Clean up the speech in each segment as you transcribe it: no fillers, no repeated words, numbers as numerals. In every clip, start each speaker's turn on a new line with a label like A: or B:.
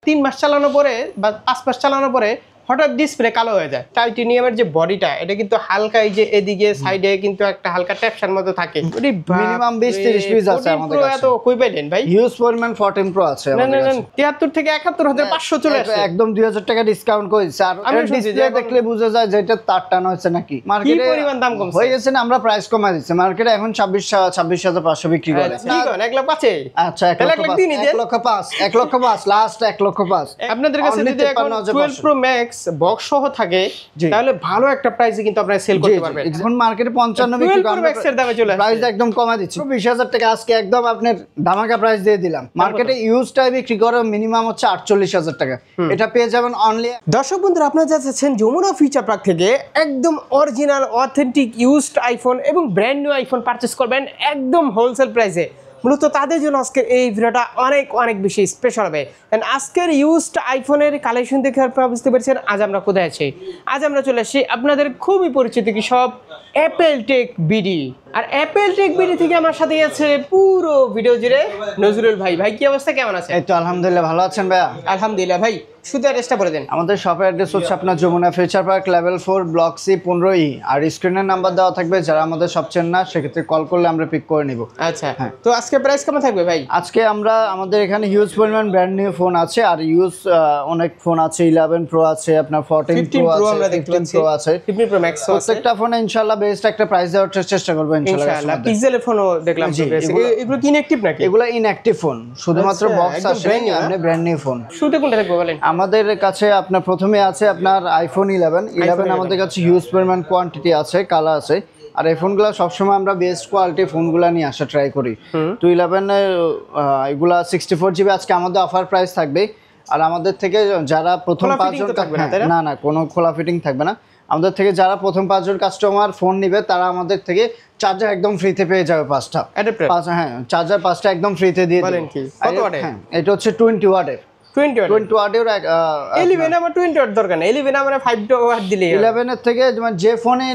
A: 3 মাস চালানোর পরে বা 5 মাস চালানোর পরে হঠাৎ ডিসপ্লে কালো হয়ে যায়। টাইটানিয়ামের যে বডিটা এটা কিন্তু হালকা এই যে এদিকে সাইডে কিন্তু একটা হালকা ট্যাপশন মতো থাকে।
B: মিনিমাম 20-30 পিস আছে আমাদের কাছে।
A: এত কই পাইলেন ভাই?
B: হিউজ পরিমাণ 14 প্রো আছে আমাদের কাছে।
A: 73 থেকে 71500 চলে আসে।
B: একদম 2000 টাকা ডিসকাউন্ট করেছে। আর ডিসপ্লে দেখলে বোঝা যায় যে এটা তার টানা হচ্ছে নাকি। মার্কেটে
A: কি পরিমাণ দাম কমছে
B: হয়ে গেছে না, আমরা প্রাইস কমাই দিচ্ছি। মার্কেটে এখন 26500 বিক্রি করে।
A: কি করেন 1 লাখ 5 এ?
B: আচ্ছা 1 লক্ষ 5 লাস্ট 1 লক্ষ 5।
A: আপনাদের কাছে যদি এখন 12 প্রো ম্যাক্স বক্স সহ থাকে তাহলে ভালো একটা প্রাইসে কিন্তু আপনারা সেল করতে পারবেন।
B: এখন মার্কেটে 55 বিক্রি করে,
A: ম্যাক্স এর দামে চলে আসে।
B: প্রাইস একদম কমাই দিচ্ছি 20000 টাকা আজকে একদম আপনার ধামাকা প্রাইস দিয়ে দিলাম। মার্কেটে ইউজ টাই বিক্রি করে মিনিমাম হচ্ছে 48000 টাকা, এটা পেয়ে যাবেন অনলি।
A: দর্শক বন্ধুরা, আপনারা যাচ্ছেন যমুনা ফিউচার পার্ক থেকে একদম অরিজিনাল অথেন্টিক ইউজড আইফোন এবং ব্র্যান্ড নিউ আইফোন পারচেজ করবেন একদম হোলসেল প্রাইসে। মূলত তাদের জন্য আজকের এই ভিডিওটা অনেক বেশি স্পেশাল হবে। আজকের ইউজড আইফোনের কালেকশন দেখে আপনারা বুঝতে পারছেন আজ আমরা কোথায় আছি। আজ আমরা চলে আসছি আপনাদের খুবই পরিচিত কি সব অ্যাপেল টেক বিডি। আর অ্যাপেল টেক বিডি থেকে আমার সাথে আছে পুরো ভিডিও জুড়ে নজরুল ভাই। ভাই কি অবস্থা, কেমন আছে?
B: এই তো আলহামদুলিল্লাহ, ভালো আছেন ভাইয়া?
A: আলহামদুলিল্লাহ। ভাই শুধু অ্যাড্রেসটা বলে দেন।
B: আমাদের শপের অ্যাড্রেস হচ্ছে আপনার Jamuna future park level 4 block C 15E। আর স্ক্রিনের নাম্বার দেওয়া থাকবে, যারা আমাদের সব চেন না সেক্ষেত্রে কল করলে আমরা পিক করে নিব।
A: আচ্ছা তো আজকে প্রাইস কেমন থাকবে ভাই?
B: আজকে আমাদের এখানে হিউজ পরিমাণ ব্র্যান্ড নিউ ফোন আছে। আর ইউজ অনেক ফোন আছে, 11 প্রো আছে, আপনার 14 প্রো আছে, 15 প্রো আছে,
A: 15 প্রো ম্যাক্স আছে।
B: প্রত্যেকটা ফোনে ইনশাআল্লাহ বেস্ট একটা প্রাইস দেওয়ার চেষ্টা করব ইনশাআল্লাহ।
A: পিক্সেলের ফোনও দেখলাম। এগুলো কি ইনঅ্যাকটিভ নাকি?
B: এগুলো ইনঅ্যাকটিভ ফোন, শুধুমাত্র বক্স আসে, আপনি ব্র্যান্ড নিউ ফোন।
A: শুরুতে কোনটা থাকবে বলেন?
B: আমাদের কাছে আপনার প্রথমে আছে আপনার আইফোন 11 আমাদের কাছে হিউজ পরিমাণ কোয়ান্টিটি আছে, কালার আছে। আর এই ফোনগুলো সবসময় আমরা বেস্ট কোয়ালিটি ফোনগুলো নিয়ে আসা ট্রাই করি। তো 11 এগুলা 64GB আজকে আমাদের অফার প্রাইস থাকবে। আর আমাদের থেকে যারা প্রথম 5 জন না কোনো খোলা ফিটিং থাকবে না। আমাদের থেকে যারা প্রথম 5 জন কাস্টমার ফোন নিবে তারা আমাদের থেকে চার্জার একদম ফ্রিতে পেয়ে যাবে 5টা। হ্যাঁ, চার্জার 5টা একদম ফ্রিতে দিয়ে
A: বলেন কি কত ওয়াটের?
B: হ্যাঁ, এটা হচ্ছে 20 ওয়াটের।
A: 20 ওয়াটের 11 আমার 20 ওয়াট দরকার না, 11 আমরা 5 ওয়াট দিলেই
B: 11 এর থেকে যে ফোনে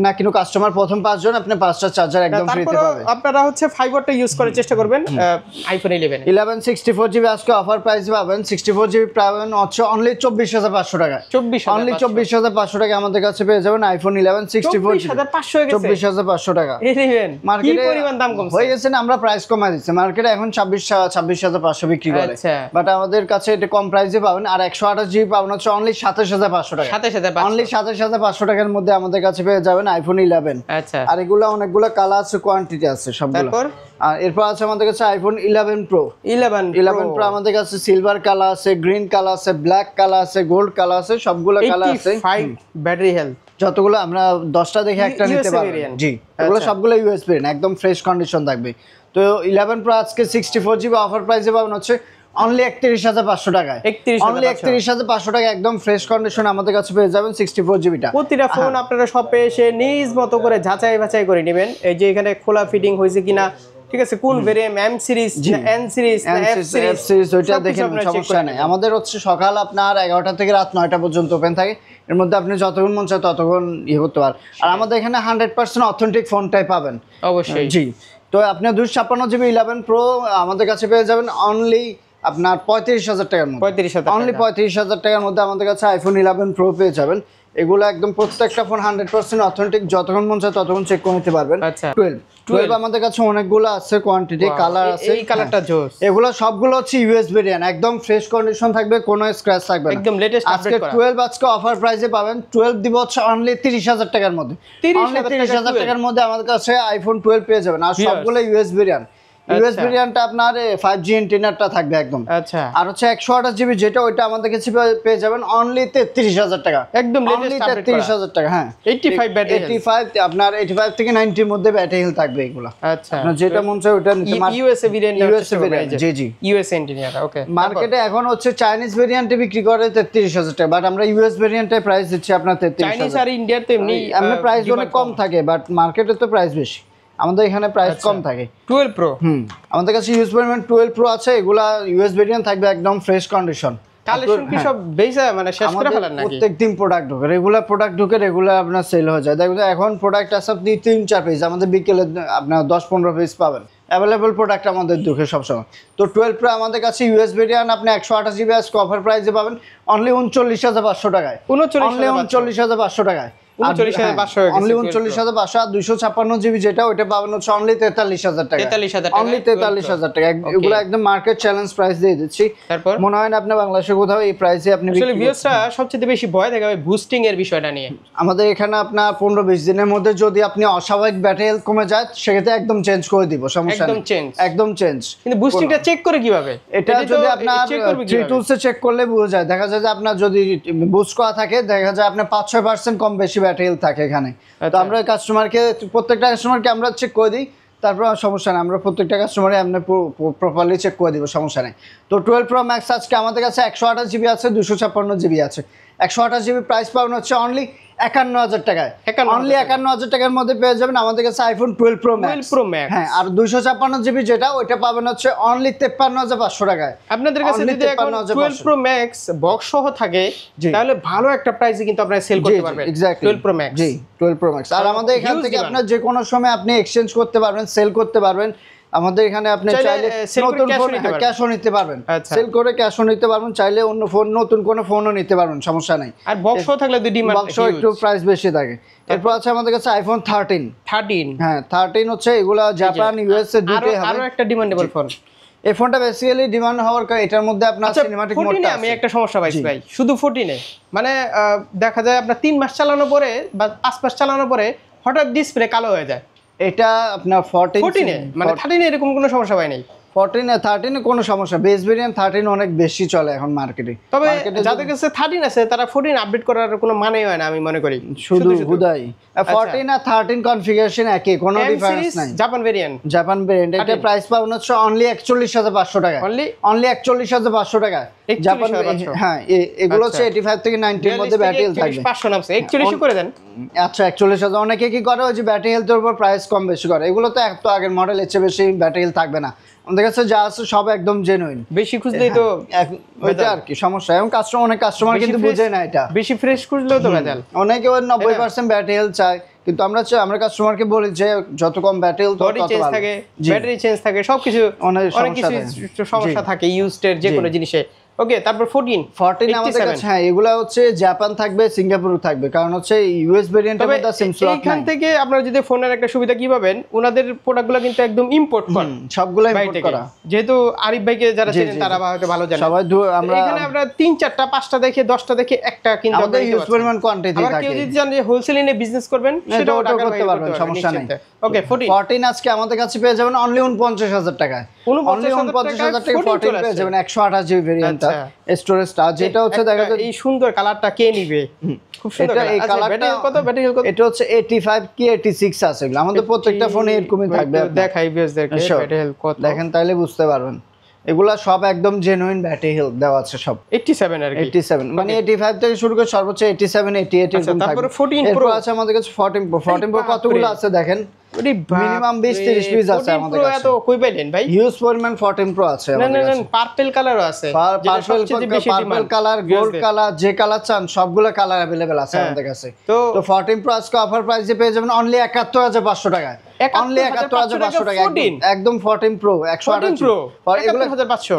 B: না কিন্তু কাস্টমার প্রথম 5 জন আপনি 5টা চার্জার একদম ফ্রিতে পাবেন।
A: আপনারা হচ্ছে 5 ওয়াটটা ইউজ করার চেষ্টা করবেন আইফোন 11
B: 64GB আজকে অফার প্রাইস পাবেন। 64GB পাবেন হচ্ছে অনলি 24500 টাকা। অনলি 24500 টাকা আমাদের কাছে পেয়ে যাবেন আইফোন 11 64GB 24500 টাকা।
A: 11
B: মার্কেটে
A: কি পরিমাণ দাম কমছে
B: হয়ে গেছে না, আমরা প্রাইস কমাই দিচ্ছি। মার্কেটে এখন 26500 বিক্রি করে, বাট আমাদের কাছে এটা কম প্রাইসে পাবেন। আর 128GB পাবেন হচ্ছে অনলি 27500 টাকা।
A: 27500
B: অনলি 27500 টাকার মধ্যে আমাদের কাছে পেয়ে যাবেন আইফোন 11।
A: আচ্ছা,
B: আর এগুলো অনেকগুলো কালার আছে, কোয়ান্টিটি আছে সবগুলো। আর এরপর আছে আমাদের কাছে আইফোন 11 প্রো। 11 প্রো আমাদের কাছে সিলভার কালার আছে, গ্রিন কালার আছে, ব্ল্যাক কালার আছে, গোল্ড কালার আছে, সবগুলো কালার আছে।
A: 85 ব্যাটারি হেলথ,
B: যতগুলো আমরা 10টা দেখে একটা নিতে পারবেন। জি, এগুলো সবগুলো ইউএস ভেরিয়েন্ট, একদম ফ্রেশ কন্ডিশন থাকবে। তো 11 প্রো আজকে 64GB অফার প্রাইসে পাবেন হচ্ছে অনলি 31500 টাকায়। অনলি 31500 টাকা একদম ফ্রেশ কন্ডিশন আমাদের কাছে পেয়ে যাবেন 64GBটা।
A: প্রতিটা ফোন আপনারা শপে এসে নিজ মতো করে যাচাই বাছাই করে নেবেন, এই যে এখানে খোলা ফিটিং হয়েছে কিনা, ঠিক আছে, কোন ভেরিয়েন্ট, এম সিরিজ না এন সিরিজ না এফ সিরিজ,
B: ওইটা দেখেন, সমস্যা নাই। আমাদের হচ্ছে সকাল আপনার 11টা থেকে রাত 9টা পর্যন্ত ওপেন থাকে। এর মধ্যে আপনি যতক্ষণ মন চায় ততক্ষণ করতে পারেন। আর আমাদের এখানে 100% অথেন্টিক ফোনটাই পাবেন
A: অবশ্যই।
B: জি, তো আপনি 256GB 11 প্রো আমাদের কাছে পেয়ে যাবেন অনলি আপনার 35000 টাকার মধ্যে। অনলি 35000 টাকার মধ্যে আমাদের কাছে আইফোন 11 প্রো পেয়ে যাবেন। এগুলো একদম প্রত্যেকটা ফোন 100% অথেন্টিক, যতক্ষণ মন চায় ততক্ষণ চেক করে নিতে পারবেন। 12 আমাদের কাছে অনেকগুলো আছে, কোয়ান্টিটি কালার আছে।
A: এই কালারটা জোস।
B: এগুলো সবগুলো হচ্ছে ইউএস ভেরিয়েন্ট, একদম ফ্রেশ কন্ডিশন থাকবে, কোনো স্ক্র্যাচ থাকবে না,
A: একদম লেটেস্ট আপডেট করা।
B: 12 আজকে অফার প্রাইসে পাবেন। 12 দিব হচ্ছে অনলি 30000 টাকার মধ্যে। অনলি 30000 টাকার মধ্যে আমাদের কাছে আইফোন 12 পেয়ে যাবেন। আর সবগুলো ইউএস ভেরিয়েন্ট। ইউএস ভেরিয়েন্টটা আপনার 5G ইন্টারনেটটা থাকবে একদম।
A: আচ্ছা,
B: আর হচ্ছে 128GB যেটা ওইটা আমাদের কাছে পেয়ে যাবেন অনলি 33000 টাকা। একদম লেটেস্ট 33000 টাকা। হ্যাঁ,
A: 85 ব্যাটারি,
B: 85 আপনার 85 থেকে 90 এর মধ্যে ব্যাটারি হেলথ থাকবে এগুলো।
A: আচ্ছা,
B: আপনার যেটা মন চায় ওটা নিতে পারেন।
A: ইউএসএ ভেরিয়েন্ট,
B: জি জি,
A: ইউএসএ ইন্টারনেট। ওকে,
B: মার্কেটে এখন হচ্ছে চাইনিজ ভেরিয়েন্টে বিক্রি করে 33000 টাকা, বাট আমরা ইউএস ভেরিয়েন্টে প্রাইস দিচ্ছি আপনার 33000।
A: চাইনিজ আর ইন্ডিয়ার তো এমনি
B: প্রাইস অনেক কম থাকে, বাট মার্কেটে তো প্রাইস বেশি, আমাদের এখানে প্রাইস কম থাকে।
A: 12 প্রো
B: আমাদের কাছে ইউএস ভেরিয়েন্ট 12 প্রো আছে, এগুলা ইউএস ভেরিয়েন্ট থাকবে একদম ফ্রেশ কন্ডিশন।
A: কালেকশন কি সব বেচা মানে শেষ করে ফেলেন নাকি?
B: প্রত্যেকদিন প্রোডাক্ট ঢোকে, রেগুলার প্রোডাক্ট ঢোকে, রেগুলার আপনার সেল হয়ে যায়। দেখুন এখন প্রোডাক্ট আছে আপনি 3-4 পিস, আমাদের বিকেলে আপনার 10-15 পিস পাবেন। অ্যাভেলেবল প্রোডাক্ট আমাদের দুঃখে সবসময়। তো 12 প্রো আমাদের কাছে ইউএস ভেরিয়েন্ট আপনি 128 জিবি আজকে অফার প্রাইসে পাবেন অনলি 39,500 টাকায়। 39,500 টাকায়।
A: 39,500
B: অনলি 39,500 আর 256 জিবি যেটা ওইটা পাবেন হচ্ছে অনলি 43,000 টাকা।
A: 43,000
B: অনলি 43,000 টাকা। এগুলো একদম মার্কেট চ্যালেঞ্জ প্রাইস দিয়ে দিচ্ছি।
A: তারপর
B: মনে হয় না আপনি বাংলাদেশে কোথাও এই প্রাইসে আপনি
A: আসলে ভিউয়ার্সরা সবচেয়ে বেশি ভয় দেখাবে বুস্টিং এর বিষয়টা নিয়ে।
B: আমাদের এখানে আপনার 15-20 দিনের মধ্যে যদি আপনি অস্বাভাবিক ব্যাটারি হেলথ কমে যায় সেক্ষেত্রে একদম চেঞ্জ করে দিব, সমস্যা নেই, একদম চেঞ্জ।
A: কিন্তু বুস্টিংটা চেক করে কিভাবে?
B: এটা যদি আপনার থ্রি টুলসে চেক করলে বোঝা যায়, দেখা যায় যে আপনার যদি বুস্ট করা থাকে দেখা যায় আপনার 5-6% কম বেশি ব্যাটারি হেলথ থাকে এখানে। তো আমরা কাস্টমারকে প্রত্যেকটা কাস্টমারকে আমরা চেক করে দিই, তারপর সমস্যা নেই, আমরা প্রত্যেকটা কাস্টমারে আমরা প্রপারলি চেক করে দিব, সমস্যা নেই। তো 12 প্রো ম্যাক্স আজকে আমাদের কাছে 128 জিবি আছে, 256 জিবি আছে। 128 জিবি প্রাইস পাবেন হচ্ছে অনলি 51,000 টাকায়। অনলি 51,000 টাকার মধ্যে পেয়ে যাবেন আমাদের কাছে আইফোন 12 প্রো ম্যাক্স। হ্যাঁ, আর 256 জিবি যেটা ওইটা পাবেন হচ্ছে অনলি 53,500 টাকায়।
A: আপনাদের কাছে যদি এখন 12 প্রো ম্যাক্স বক্স সহ থাকে তাহলে ভালো একটা প্রাইসে কিন্তু আপনারা সেল করতে পারবেন। 12 প্রো ম্যাক্স,
B: জি 12 প্রো ম্যাক্স। আর আমাদের এখান থেকে আপনার যে কোনো সময় আপনি এক্সচেঞ্জ করতে পারবেন, সেল করতে পারবেন। আমাদের এখানে আপনি চাইলে নতুন ফোন ক্যাশও নিতে পারবেন, সেল করে ক্যাশও নিতে পারবেন, চাইলে অন্য ফোন নতুন কোনো ফোনও নিতে পারবেন, সমস্যা নাই।
A: আর বক্সও থাকলে দুই ডিমান্ড,
B: বক্সও একটু প্রাইস বেশি থাকে। এরপর আছে আমাদের কাছে আইফোন 13। হ্যাঁ 13 হচ্ছে এগুলা জাপান ইউএস এ দুটোই হবে।
A: আরো একটা ডিমান্ডেবল ফোন।
B: এই ফোনটা বেসিক্যালি ডিমান্ড হওয়ার কারণে এটার মধ্যে আপনার সিনেমাটিক মোডটা আছে।
A: আমি একটা সমস্যা পাইছি ভাই, শুধু 14 মানে দেখা যায় আপনার 3 মাস চালানোর পরে বা 5 মাস চালানোর পরে হঠাৎ ডিসপ্লে কালো হয়ে যায়।
B: এটা আপনার 14
A: মানে 13 এরকম কোনো সমস্যা হয় নাই।
B: 13 কোনো সমস্যা, বেস ভেরিয়েন্ট 13 অনেক বেশি চলে এখন মার্কেটে।
A: তবে যাদের কাছে 13 আছে তারা 14 আপডেট করার কোনো মানে হয় না আমি মনে করি,
B: শুধু হুদাই 14 আর 13 কনফিগারেশন একই, কোনো ডিফারেন্স নাই।
A: জাপান ভেরিয়েন্ট
B: এটা প্রাইস পাবেন হচ্ছে অনলি 41,500 টাকা। অনলি 41,500 টাকা জাপান। হ্যাঁ এগুলো হচ্ছে 85 থেকে 90 এর মধ্যে ব্যাটারি হেলথ থাকবে।
A: 500 নামছে 41 করে দেন।
B: আচ্ছা 41,000। অনেকে কি করে ওই যে ব্যাটারি হেলথের উপর প্রাইস কম বেশি করে, এগুলো তো এত আগের মডেল, এর চেয়ে বেশি ব্যাটারি হেলথ থাকবে না। আমাদের কাছে যা আছে সব একদম জেনুইন,
A: বেশি খুঁজলেই তো
B: ওইটা আর কি সমস্যা। এবং অনেক কাস্টমার কিন্তু বুঝে না এটা,
A: বেশি ফ্রেশ খুঁজলেও তো ভেজাল।
B: অনেকে 90% ব্যাটারি হেলথ চায়, কিন্তু আমরা কাস্টমারকে বলি যে যত কম ব্যাটারি হেলথ তত ভালো।
A: ব্যাটারি চেঞ্জ থাকে, সবকিছু অনেক কিছু সমস্যা থাকে ইউজড যে কোনো জিনিসে। ওকে, তারপর 14
B: আমাদের কাছে হ্যাঁ এগুলা হচ্ছে জাপান থাকবে, সিঙ্গাপুর থাকবে, কারণ হচ্ছে ইউএস ভেরিয়েন্টের মধ্যে সিম স্লট নাই।
A: এখান থেকে আপনারা যদি ফোনের একটা সুবিধা কি পাবেন, ওনাদের প্রোডাক্টগুলো কিন্তু একদম ইম্পোর্ট করা,
B: সবগুলো ইম্পোর্ট করা।
A: যেহেতু আরিফ ভাইকে যারা চেনেন তারা হয়তো ভালো জানেন।
B: সবাই আমরা
A: এখানে আমরা 3-4টা 5টা দেখে 10টা দেখে একটা কিনতে
B: আমাদের ইউজ পরিমাণ কোয়ান্টিটি থাকে।
A: আর কেউ যদি জানেন যে হোলসেল নিয়ে বিজনেস করবেন সেটাও
B: করতে পারবেন, সমস্যা নাই।
A: ওকে,
B: 14 আজকে আমাদের কাছে পেয়ে যাবেন অনলি 49,000 টাকায়। অনলি 49,000 টাকা 14 পেয়ে যাবেন 128 জিবি ভেরিয়েন্টটা, স্টোরেজটা যেটা হচ্ছে দেখা যায়
A: এই সুন্দর কালারটা কে নিবে, খুব সুন্দর কালার। এই কালারটা কত ব্যাটারি কত?
B: এটা হচ্ছে 85 কি 86 আছে এগুলো আমাদের প্রত্যেকটা ফোনে এরকমই থাকবে।
A: দেখাই ভিউয়ারদেরকে ব্যাটারি হেলথ কত
B: দেখেন, তাইলে বুঝতে পারবেন। এগুলা সব একদম জেনুইন ব্যাটারি হেলথ দেওয়া আছে সব।
A: 87 আর কি,
B: 87 মানে 85 থেকে শুরু করে সর্বোচ্চ 87 88 এরকম থাকবে।
A: তারপর 14 প্রো
B: আছে আমাদের কাছে। 14 প্রো কতগুলো আছে দেখেন, মিনিমাম 20-30 পিস আছে আমাদের কাছে।
A: এত কই পাইলেন ভাই?
B: হিউজ পরিমাণ 14 প্রো আছে আমাদের কাছে।
A: পার্পল কালারও আছে,
B: পার্পল কালার, গোল্ড কালার, যে কালার চান সবগুলো কালার अवेलेबल আছে আমাদের কাছে। তো 14 প্রো আজকে অফার প্রাইসে পেয়ে যাবেন অনলি 71,500 টাকায়। অনলি 71,500 টাকা একদম 14 প্রো 128 প্রো।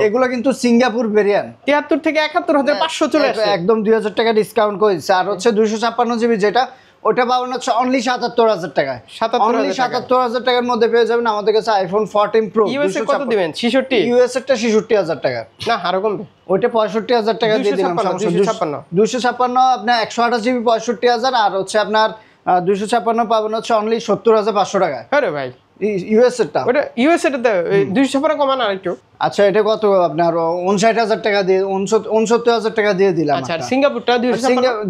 B: এগুলো কিন্তু সিঙ্গাপুর ভেরিয়েন্ট
A: 73 থেকে 71,500 চলে আসে,
B: একদম 2,000 টাকা ডিসকাউন্ট করে দিচ্ছে। আর হচ্ছে 256 জিবি যেটা ওটা পাবেন হচ্ছে অনলি 77,000 টাকায়। অনলি 77,000 টাকার মধ্যে পেয়ে যাবেন আমাদের কাছে আইফোন 14 প্রো।
A: ইউএস এ কত দিবেন? 66।
B: ইউএস এরটা 66,000 টাকা।
A: না আরো কমবে,
B: ওইটা 65,000 টাকা দিয়ে দিলাম। 256 আপনার 128 জিবি 65,000। আর হচ্ছে আপনার 256 পাবেন হচ্ছে অনলি 70,500 টাকা।
A: আরে ভাই
B: ইউএস এরটা,
A: ওটা ইউএস এরটা 256 কমান আর একটু।
B: আচ্ছা এটা কত আপনার 59,000 টাকা দিয়ে 69,000 টাকা দিয়ে দিলাম।
A: আচ্ছা সিঙ্গাপুরটা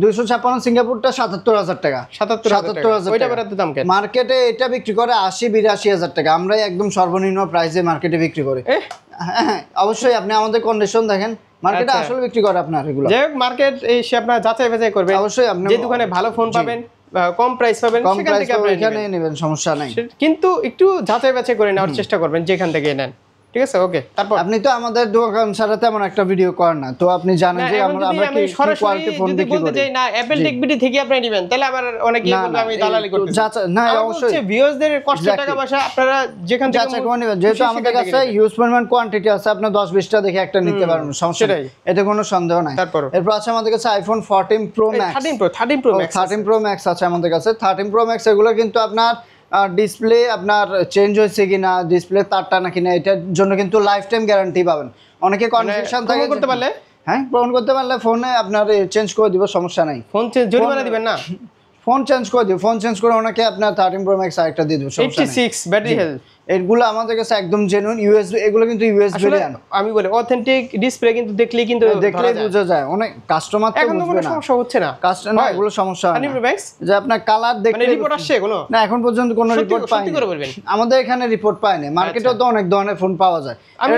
B: 256 সিঙ্গাপুরটা 77,000 টাকা।
A: 77,000 ওইটা বেরাতে দাম কেন?
B: মার্কেটে এটা বিক্রি করে 80-82,000 টাকা, আমরা একদম সর্বনিম্ন প্রাইসে মার্কেটে বিক্রি করি। হ্যাঁ অবশ্যই আপনি আমাদের কন্ডিশন দেখেন, মার্কেটে আসলে বিক্রি করে আপনার এগুলো।
A: যাই হোক, মার্কেট এসে আপনার যাচাই বাছাই করবেন,
B: অবশ্যই আপনি
A: যে দোকানে ভালো ফোন পাবেন, কম প্রাইস পাবেন
B: সেখান
A: থেকে আপনি
B: এখানে নেবেন, সমস্যা নাই।
A: কিন্তু একটু যাচাই বাছাই করে নেওয়ার চেষ্টা করবেন যেখান থেকে নেন। ঠিক আছে ওকে। তারপর
B: আপনি তো আমাদের দোকান ছাড়া তেমন একটা ভিডিও করেন না, তো আপনি জানেন যে আমরা কি কোয়ালিটি ফোন বিক্রি
A: বলতে
B: করি।
A: চাই না অ্যাপল টেক বিডি থেকে আপনি নেবেন, তাহলে আবার অনেকেই বলবে আমি দালালি করতেছি।
B: না অবশ্যই
A: ভিউয়ারদের কষ্ট টাকা পয়সা আপনারা যেখান থেকে
B: যাচাই করে নেবেন, যেহেতু আমাদের কাছে হিউজ পরিমাণ কোয়ান্টিটি আছে, আপনি 10-20টা দেখে একটা নিতে পারবেন, সমস্যা নেই, এতে কোনো সন্দেহ নাই। এরপর আছে আমাদের কাছে iPhone 14 pro max, 13 pro max আছে আমাদের কাছে। 13 প্রো ম্যাক্স এগুলো কিন্তু আপনার ডিসপ্লে আপনার চেঞ্জ হয়েছে কিনা, ডিসপ্লে তারটা না কিনা, এটার জন্য কিন্তু লাইফ টাইম গ্যারান্টি পাবেন। অনেকে কনফিউশন থাকে
A: করতে পারলে,
B: হ্যাঁ প্রমাণ করতে পারলে ফোনে আপনার চেঞ্জ করে দিব, সমস্যা নাই।
A: ফোন জরিমানা দিবেন না,
B: ফোন চেঞ্জ করে দিব, ফোন চেঞ্জ করে ওনাকে আপনার 13 প্রো ম্যাক্স আরেকটা দিয়ে দিব, সমস্যা নাই।
A: 86 ব্যাটারি হেলথ,
B: এগুলো আমাদের কাছে একদম জেনুইন ইউএসবি, এগুলো কিন্তু ইউএসবি ভেরিয়েন্ট।
A: আমি বলি অথেন্টিক ডিসপ্লে কিন্তু দেখলেই
B: বোঝা যায়, অনেক কাস্টমার তো বুঝবে না,
A: সমস্যা হচ্ছে না,
B: কাস্টমার এগুলো সমস্যা হয় না। যে আপনার কালার দেখলে
A: রিপোর্ট আসছে কোনো
B: না, এখন পর্যন্ত কোনো রিপোর্ট পাইনি, আমাদের এখানে রিপোর্ট পাইনি। মার্কেটেও তো অনেক ধরনের ফোন পাওয়া যায়,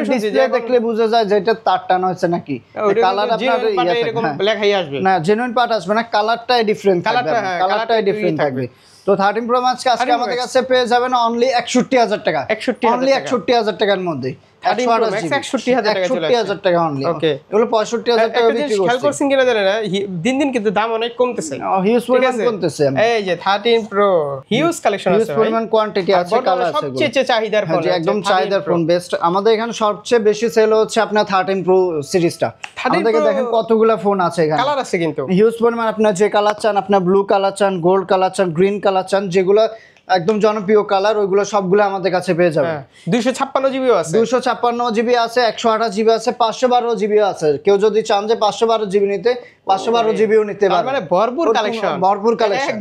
B: ডিসপ্লে দেখলে বোঝা যায় যে এটা তার টান হচ্ছে নাকি, কালার আপনার
A: এরকম ব্ল্যাক হাই আসবে
B: না, জেনুইন পার্ট আসবে না, কালারটাই ডিফারেন্ট থাকবে, কালারটাই ডিফারেন্ট থাকবে। তো 13 প্রো ম্যাক্স আজকে আমাদের কাছে পেয়ে যাবেন অনলি 61000 টাকা, অনলি 61000 টাকার মধ্যে। 61000 টাকা অনলি, এগুলো 65000 টাকা বিক্রি করছি।
A: খেয়াল করছেন কিনা জানেন না, দিন দিন কিন্তু দাম অনেক কমতেছে,
B: হিউজ পরিমাণ কমতেছে।
A: এই যে 13 প্রো হিউজ কালেকশন আছে,
B: হিউজ পরিমাণ কোয়ান্টিটি আছে, কালার আছে,
A: সবচেয়ে চাহিদার ফোন,
B: একদম চাহিদার ফোন, বেস্ট। আমাদের এখানে সবচেয়ে বেশি সেল হচ্ছে আপনার 13 প্রো সিরিজটা। আমাদেরকে দেখেন কতগুলা ফোন আছে এখানে,
A: কালার আছে কিন্তু
B: হিউজ পরিমাণ। আপনার যে কালার চান, আপনার ব্লু কালার চান, গোল্ড কালার চান, গ্রিন কালার চান, যেগুলো একদম জনপ্রিয় কালার, ওইগুলো সবগুলো আমাদের কাছে পেয়ে যাবেন।
A: 256 জিবিও আছে,
B: 256 জিবি আছে, 128 জিবি আছে, 512 জিবি আছে। কেউ যদি চান যে 512 জিবি নিতে, 512 জিবিও নিতে পারবেন।
A: মানে ভরপুর কালেকশন,
B: ভরপুর কালেকশন,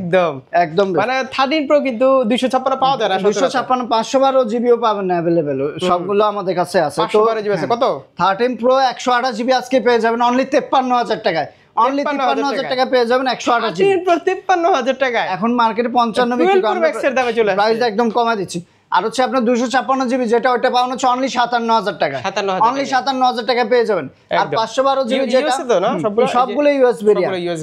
A: একদম মানে 13 প্রো কিন্তু 256 পাওয়া যায় না,
B: 256 512 জিবিও পাবেন না अवेलेबल, সবগুলো আমাদের কাছে আছে। তো
A: 512 জিবি আছে কত?
B: 13 প্রো 128 জিবি আজকে পেয়ে যাবেন অনলি 53000 টাকায়, অনলি 53000 টাকা পেয়ে যাবেন 128 জিবি,
A: 53000 টাকা।
B: এখন মার্কেটে 55 বিক্রি করেন,
A: ম্যাক্সের দামে চলে আসছে,
B: প্রাইস একদম কমা দিচ্ছি। আর হচ্ছে আপনার 256 জিবি যেটা, ওটা পাওয়া হচ্ছে অনলি 57000 টাকা, অনলি 57000 টাকা পেয়ে যাবেন। আর 512 জিবি যেটা, সবগুলো ইউএস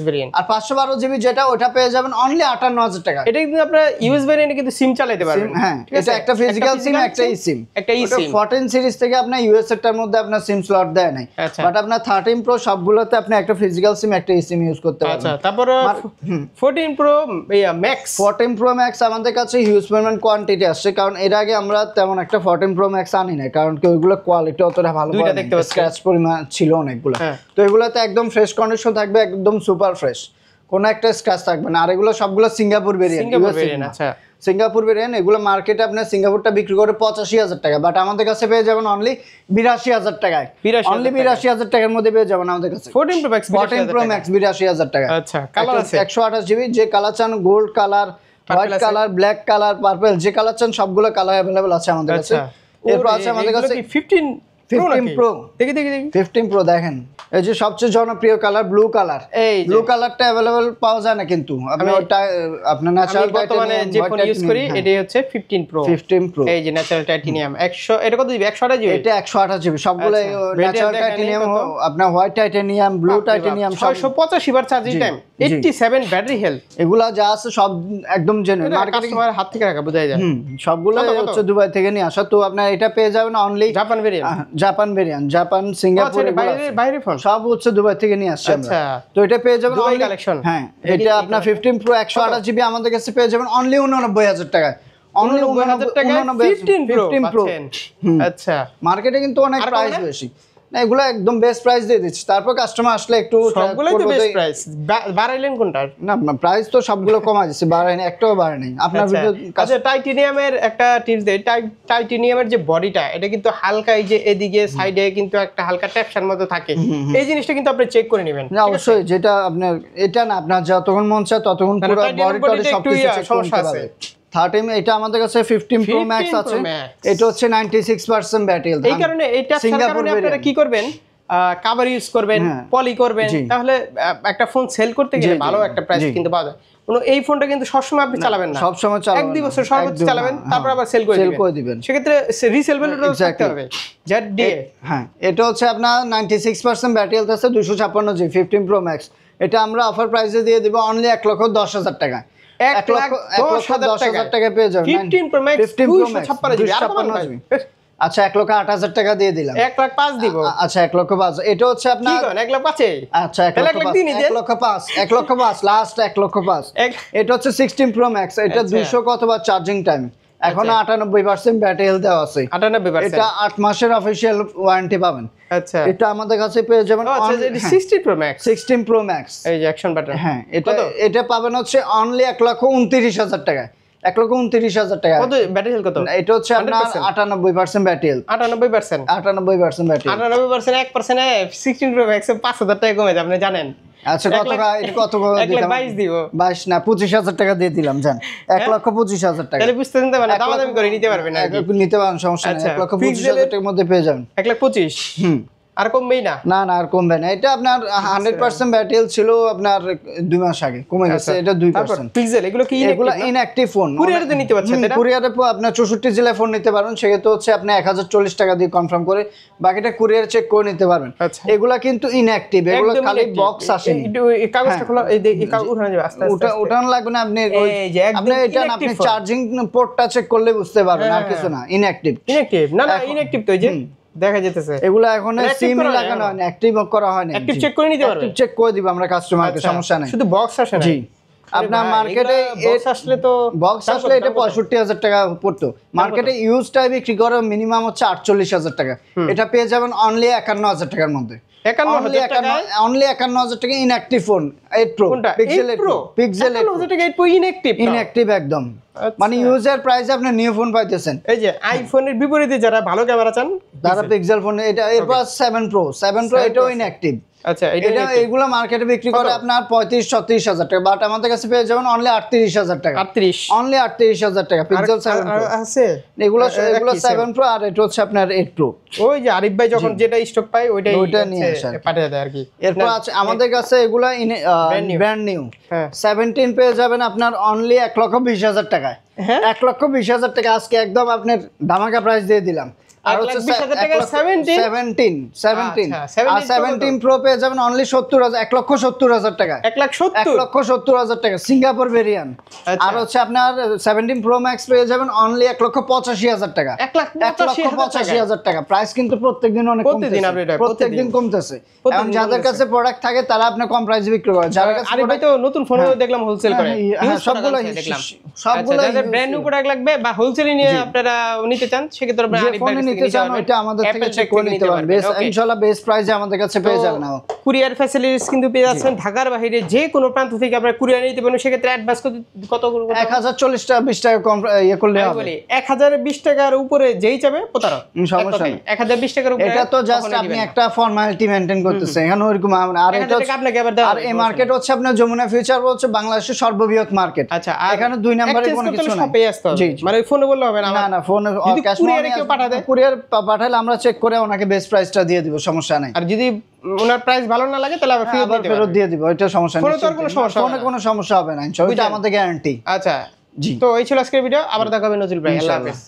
B: ভেরিয়েন্ট, আর 512 জিবি যেটা, ওটা পেয়ে যাবেন অনলি 58000 টাকা।
A: এটা কিন্তু আপনারা ইউএস ভেরিয়েন্টে কিন্তু সিম চালাতে পারবেন,
B: হ্যাঁ এটা একটা ফিজিক্যাল সিম, একটা ই সিম,
A: একটা ই সিম।
B: 14 সিরিজ থেকে আপনার ইউএস এর মধ্যে আপনার সিম স্লট দেয় নাই, বাট আপনার 13 প্রো সবগুলোতে আপনি একটা ফিজিক্যাল সিম, একটা ই সিম ইউজ করতে পারবেন।
A: আচ্ছা, তারপর 14 প্রো ম্যাক্স,
B: 14 প্রো ম্যাক্স আমাদের কাছে হিউজ পরিমাণ কোয়ান্টিটি আসছে, কারণ এর আগে আমরা তেমন একটা 14 প্রো ম্যাক্স আনি না, কারণ কি ওইগুলো কোয়ালিটি অতটা ভালো না, স্ক্র্যাচ পরিমাণ ছিল অনেকগুলো। তো এগুলোতে একদম ফ্রেশ কন্ডিশন থাকবে, একদম সুপার ফ্রেশ, কোনো একটা স্ক্র্যাচ থাকবে না। আর এগুলো সবগুলো সিঙ্গাপুর ভেরিয়েন্ট,
A: আচ্ছা
B: সিঙ্গাপুর ভেরিয়েন্ট। এগুলো মার্কেটে আপনার সিঙ্গাপুরটা বিক্রি করে 85000 টাকা, বাট আমাদের কাছে পেয়ে যাবেন অনলি 82000 টাকায়, অনলি 82000 টাকার মধ্যে পেয়ে যাবেন আমাদের কাছে
A: 14 প্রো ম্যাক্স,
B: 82000 টাকা।
A: আচ্ছা, কালার আছে
B: 128 জিবি, যে কালার চান, gold colour, white colour, black colour, purple, যে কালার চান সবগুলো কালার अवेलेबल আছে আমাদের কাছে। এরপর আছে আমাদের কাছে 15 প্রো, দেখি 15 প্রো দেখেন, এই যে সবচেয়ে জনপ্রিয় কালার ব্লু কালার, এই ব্লু কালারটা अवेलेबल পাওয়া যায় না, কিন্তু আপনি ওটা আপনার ন্যাচারাল টাইটানিয়াম
A: যে ফোন ইউজ করি, এটাই হচ্ছে 15 প্রো, এই যে ন্যাচারাল টাইটানিয়াম 100, এটা কত জিবি? 128 জিবি,
B: এটা 128 জিবি, সবগুলো ন্যাচারাল টাইটানিয়াম, আপনার হোয়াইট টাইটানিয়াম, ব্লু টাইটানিয়াম,
A: 685 বার চার্জিং টাইম, 87 ব্যাটারি হেলথ,
B: এগুলা যা আছে সব একদম জেনুইন,
A: মার্কেটিং কাস্টমার হাত থেকে রাখা বোঝাই যায়।
B: সবগুলো হচ্ছে দুবাই থেকে নিয়ে আসা। তো আপনার এটা পেয়ে যাবেন only
A: Japan variant,
B: Japan, Singapore,
A: বাইরে ফোন
B: সব হচ্ছে দুবাই থেকে নিয়ে আসছে আমরা। তো এটা পেয়ে যাবেন
A: দুবাই কালেকশন,
B: হ্যাঁ এটা আপনার 15 প্রো 128 জিবি আমাদের কাছে পেয়ে যাবেন অনলি 89000 টাকা, অনলি 89000 টাকা 15 প্রো।
A: আচ্ছা,
B: মার্কেটে কিন্তু অনেক প্রাইস বেশি না, এগুলো একদম বেস্ট প্রাইস দিয়ে দিচ্ছি। তারপর কাস্টমার আসলে একটু
A: সবগুলোই তো বেস্ট প্রাইস, বাড়াইলেন কোনটা?
B: না প্রাইস তো সবগুলো কমা দিচ্ছে, বাড়ায়নি, একটাও বাড়েনি। আপনার ভিডিও
A: আচ্ছা, টাইটানিয়ামের একটা টিপস দেই, টাইটানিয়ামের যে বডিটা, এটা কিন্তু হালকা, এই যে এদিকে সাইডে কিন্তু একটা হালকা ট্যাপশন মতো থাকে, এই জিনিসটা কিন্তু আপনি চেক করে নেবেন।
B: না অবশ্যই, যেটা আপনার এটা না, আপনার যতক্ষণ মন চায় ততক্ষণ পুরো বডিটা সবকিছু চেক করতে পারবে। 13 এটা আমাদের কাছে 15 প্রো ম্যাক্স আছে, এটা হচ্ছে 96% ব্যাটারি হেলথ।
A: এই কারণে এটা কারণে আপনারা কি করবেন, কভার ইউজ করবেন, পলি করবেন, তাহলে একটা ফোন সেল করতে গেলে ভালো একটা প্রাইস কিন্তু পাওয়া যায়। এই ফোনটা কিন্তু সবসময় আপনি চালাবেন না,
B: সবসময় চালাবেন,
A: 1-2 বছর সর্বোচ্চ চালাবেন, তারপর আবার সেল করে দিবেন। সেক্ষেত্রে রিসেল ভ্যালুটা থাকতে হবে।
B: হ্যাঁ, এটা হচ্ছে আপনার 96% ব্যাটারি হেলথ আছে, 256 জিবি 15 প্রো ম্যাক্স। এটা আমরা অফার প্রাইসে দিয়ে দিব অনলি 1,10,000 টাকা, 1,10,000 টাকা পেয়ে যাবেন
A: 15 প্রো ম্যাক্স 256 জিবি।
B: আচ্ছা 1,08,000 টাকা দিয়ে দিলাম।
A: 1,05,000 দিব।
B: আচ্ছা 1,05,000 এটা হচ্ছে
A: কি
B: আপনার
A: কোন 1,05,000
B: আচ্ছা
A: তাহলে 1,05,000 দিনই দেন।
B: 1,05,000 লাস্ট 1,05,000 এটা হচ্ছে 16 প্রো ম্যাক্স এটা 200 কতবার চার্জিং টাইম এখন 98% ব্যাটারি হেলথ দেওয়া আছে
A: 98%
B: এটা 8 মাসের অফিশিয়াল ওয়ারেন্টি পাবেন।
A: আচ্ছা
B: এটা আমাদের কাছে পেয়ে যাবেন
A: আচ্ছা এটা 16 প্রো ম্যাক্স
B: 16 প্রো ম্যাক্স
A: এই যে অ্যাকশন বাটন
B: হ্যাঁ এটা পাবেন হচ্ছে অনলি 1,29,000 টাকা 1,29,000 টাকা
A: কত ব্যাটারি হেলথ কত
B: এটা হচ্ছে আপনার 98% battery health
A: 98%
B: 98% battery
A: 98% 1% 16 pro max 5,000 টাকা কমে যায় আপনি জানেন।
B: আচ্ছা কত দিলাম
A: 1,22,000 দিব
B: 22 না 25,000 টাকা দিয়ে দিলাম জান 1,25,000 টাকা
A: তাহলে বুঝতে চিন্তা মানে দামাদামি করে নিতে পারবেন আর কি
B: নিতে পারেন সমস্যা নেই 1,25,000 টাকার মধ্যে পেয়ে যাবেন
A: 1,25,000
B: হুম
A: আর কমবেই না
B: না আর কমবে না এটা আপনার 100% ব্যাটারি হেলথ ছিল আপনার 2 মাস আগে কমে গেছে এটা 2%
A: পিক্সেল এগুলো কি
B: এগুলো ইনঅ্যাকটিভ ফোন
A: কুরিয়ারে তো নিতে পারছেন এটা
B: কুরিয়ারে আপনার 64 জেলায় ফোন নিতে পারবেন সেক্ষেত্রে হচ্ছে আপনি 1,040 টাকা দিয়ে কনফার্ম করে বাকিটা কুরিয়ার চেক করে নিতে পারবেন এগুলা কিন্তু ইনঅ্যাকটিভ এগুলো খালি বক্স আসেনি
A: একটু এই কাগজটা খোলা এই কাগজ উঠানো যাবে আস্তে আস্তে
B: উঠানো লাগবে না আপনি
A: এই যে একদম
B: আপনি চার্জিং পোর্টটা চেক করলে বুঝতে পারবেন আর কিছু না ইনঅ্যাকটিভ
A: না ইনঅ্যাকটিভ তো এই যে দেখা যেতেছে
B: এগুলো এখন সিম লাগানো হয় না অ্যাক্টিভ করা হয় না
A: অ্যাক্টিভ চেক করে নিতে পারবে
B: চেক করে দিব আমরা কাস্টমারকে সমস্যা নাই
A: শুধু বক্স আসে না
B: জি আপনার মার্কেটে বক্স আসলে এটা 65,000 টাকা পড়তো মার্কেটে ইউজ টাইপ বিক্রি করে মিনিমাম হচ্ছে 48,000 টাকা এটা পেয়ে যাবেন অনলি 51,000 টাকার মধ্যে
A: 51,000 টাকা
B: অনলি 51,000 টাকা inactive phone 8 pro
A: pixel 8 pro
B: pixel
A: 51,000 টাকা 8 প্রো
B: ইনঅ্যাকটিভ একদম মানে ইউজার প্রাইসে আপনি নিউ ফোন পাইতেছেন
A: এই যে আইফোনের বিপরীতে যারা ভালো ক্যামেরা চান
B: তারা পিক্সেল ফোন এটা এরপর 7 প্রো এটাও ইনঅ্যাকটিভ
A: আচ্ছা
B: এটা এগুলো মার্কেটে বিক্রি করে আপনার 35-36,000 টাকা বাট আমাদের কাছে পেয়ে যাবেন অনলি 38,000 টাকা
A: 38
B: অনলি 38,000 টাকা পিক্সেল 7 প্রো
A: আছে
B: এগুলো 7 প্রো আর এটা হচ্ছে আপনার 8 প্রো
A: ওই যে আরিফ ভাই যখন যেটা স্টক পায় ওইটা নিয়ে আসে পাঠিয়ে দেয় আর কি
B: এরপর আছে আমাদের কাছে এগুলা ব্র্যান্ড নিউ 17 পেয়ে যাবেন আপনার অনলি 1,20,000 টাকায় 1,20,000 টাকা আজকে একদম আপনার ধামাকা প্রাইস দিয়ে দিলাম আর হচ্ছে 17 প্রো পেয়ে যাবেন অনলি 1,70,000 টাকা 1,70,000 টাকা সিঙ্গাপুর ভেরিয়েন্ট আর হচ্ছে আপনার 17 প্রো ম্যাক্স পেয়ে যাবেন অনলি 1,85,000 টাকা 1,85,000 টাকা প্রাইস কিন্তু প্রত্যেকদিন অনেক প্রত্যেকদিন কমতেছে এখন যাদের কাছে প্রোডাক্ট থাকে তারা আপনি কম প্রাইসে বিক্রি করে যাদের কাছে
A: আরে ভাই তো নতুন ফোন দেখলাম হোলসেল করে
B: সবগুলো
A: দেখলাম যাদের ব্র্যান্ড নিউ প্রোডাক্ট লাগবে বা হোলসেলে নিয়ে আপনারা নিতে চান সেক্ষেত্রে আপনারা আরিফ ভাই
B: নিতে চান এটা আমাদের থেকে চেক করে নিতে পারবেন বেশ ইনশাআল্লাহ বেস্ট প্রাইসে আমাদের কাছে পেয়ে যাবেন
A: কুরিয়ার ফ্যাসিলিটিস কিন্তু পেয়ে যাচ্ছেন ঢাকার বাইরে যে কোনো প্রান্ত থেকে আপনারা কুরিয়ার নিতে পারেন সেক্ষেত্রে অ্যাডভান্স কত
B: 1,040 টাকা 20 টাকা কম ইয়ে করলে হবে
A: বলি 1,020 টাকার উপরে যেই যাবে প্রতারক
B: সমস্যা নেই
A: 1,020 টাকার উপরে
B: এটা তো জাস্ট আপনি একটা ফর্মালিটি মেইনটেইন করতেছেন এখানে ওরকম আর এটা
A: আপনাকে আবার দেওয়া
B: আর এই মার্কেট হচ্ছে আপনার যমুনা ফিউচার হচ্ছে বাংলাদেশের সর্ববৃহৎ মার্কেট
A: আচ্ছা
B: এখানে দুই নম্বরে কোনো কিছু নাই
A: জি মানে ফোনে বললে হবে না
B: না ফোনে ক্যাশ
A: কুরিয়ারে কেউ পাঠায় দেয়
B: কুরিয়ার পাঠালে আমরা চেক করে ওনাকে বেস্ট প্রাইসটা দিয়ে দিব সমস্যা নাই
A: আর যদি ওনার প্রাইস ভালো না লাগে তাহলে আবার
B: ফেরত দিয়ে দিব এটা সমস্যা নেই
A: ফোনে তো আর কোনো সমস্যা
B: ফোনে কোনো সমস্যা হবে না ইনশাআল্লাহ এটা আমাদের গ্যারান্টি
A: আচ্ছা জি তো এই ছিল আজকের ভিডিও আবার দেখা হবে নজরুল ভাই আল্লাহ হাফেজ।